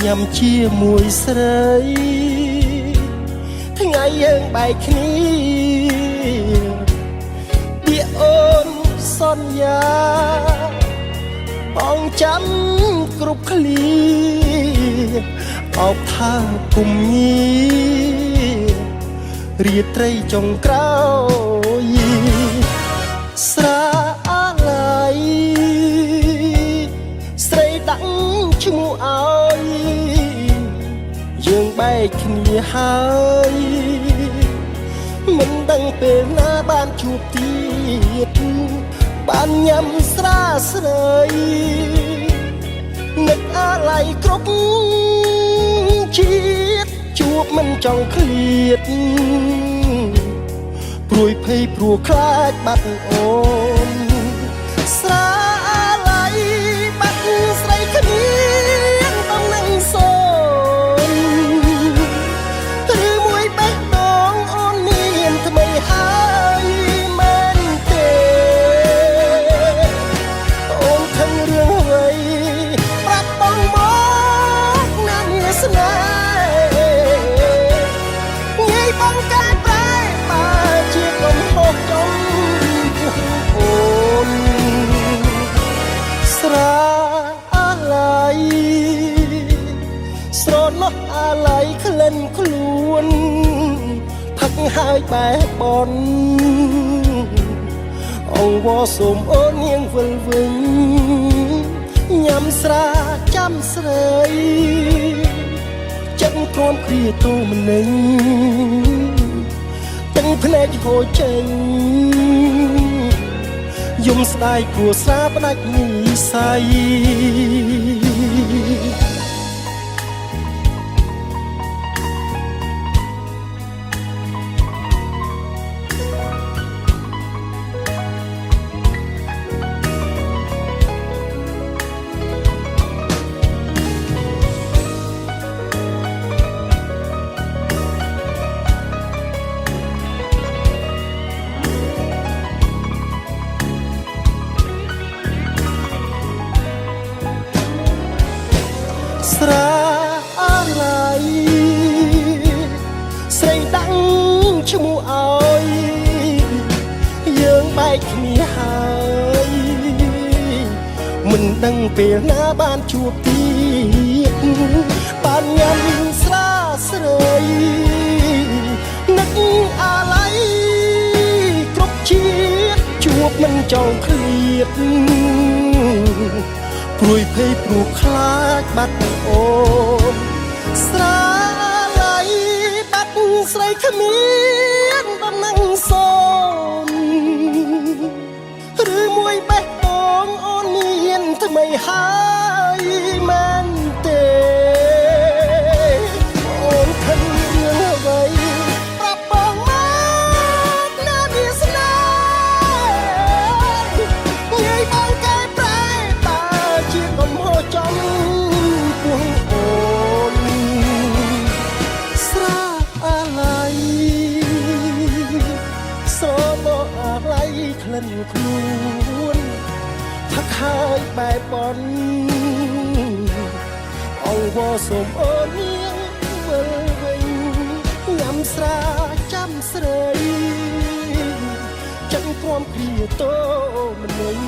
ញ៉ាំជាមួយស្រីថ្ងៃយើងបែកគ្នាពីអូនសន្យាបងចាំគ្រប់ឃ្លាអោបថាគុំញីរាត្រីចុងក្រោយស្រាអាឡ័យស្រីដាក់ឈ្មោះឲ្យយើងបែកគ្នាហើយមិនដឹងពេលណាបានជួបទៀតបានញ៉ាំស្រាស្រីនឹកអាឡ័យគ្រប់ជាតិជួបមិនចង់ឃ្លាតព្រួយភ័យព្រោះខ្លាចបាត់អូនស្រាអាឡ័យបាត់ស្រីគ្មានតំណែងសូនឬមួយបេះដូងអូនមានថ្មីហើយមែនទេអូនខឹងរឿងអ្វីប្រាប់បងមកណានាស្នេហ៍ងាយបងកែប្រែបើជាកំហុសចំពោះអូនស្រាអាឡ័យស្រណោះអាឡ័យក្លិនខ្លួនផឹកហើយបែបបនអង្វរសូមអូននាងវិលវិញញ៉ាំស្រាចាំស្រីចិត្តគ្រាំគ្រាទូម្នេញទាំងភ្នែកហូរចេញយំស្ដាយព្រោះស្រាផ្ដាច់និស្ស័យស្រាអាឡ័យស្រីដាក់ឈ្មោះឲ្យយើងបែកគ្នាហើយមិនដឹងពេលណាបានជួបទៀតបានញ៉ាំស្រាស្រីនឹកអាឡ័យគ្រប់ជាតិជួបមិនចង់ឃ្លាតព្រួយភ័យព្រោះខ្លាចបាត់អូនស្រាឡ័យបាត់ស្រីគ្មានតំណែងសូនឬមួយបេះដូងអូនមានថ្មីហើយមែនទេអូនខឹងរឿងអ្វីប្រាប់បងមកណាវាស្នេហ៍ងាយបងកែប្រែបើជាកំហុសចំពោះអូនស្រាអាឡ័យស្រណោះអាឡ័យក្លិនខ្លួនផឹកហើយបែបបនអង្វរសូមអូននាងវិលវិញញ៉ាំស្រាចាំស្រីចិត្តគ្រាំគ្រាតោម្នេញ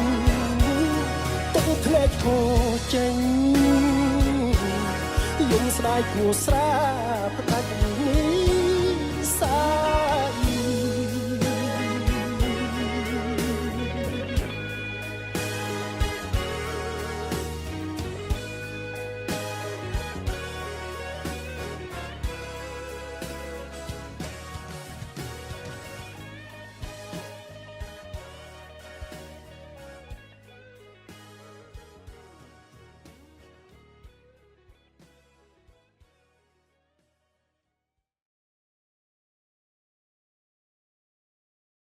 ទឹកភ្នែកហូរចេញយំស្ដាយគួរស្រាផ្ដាច់នេះសា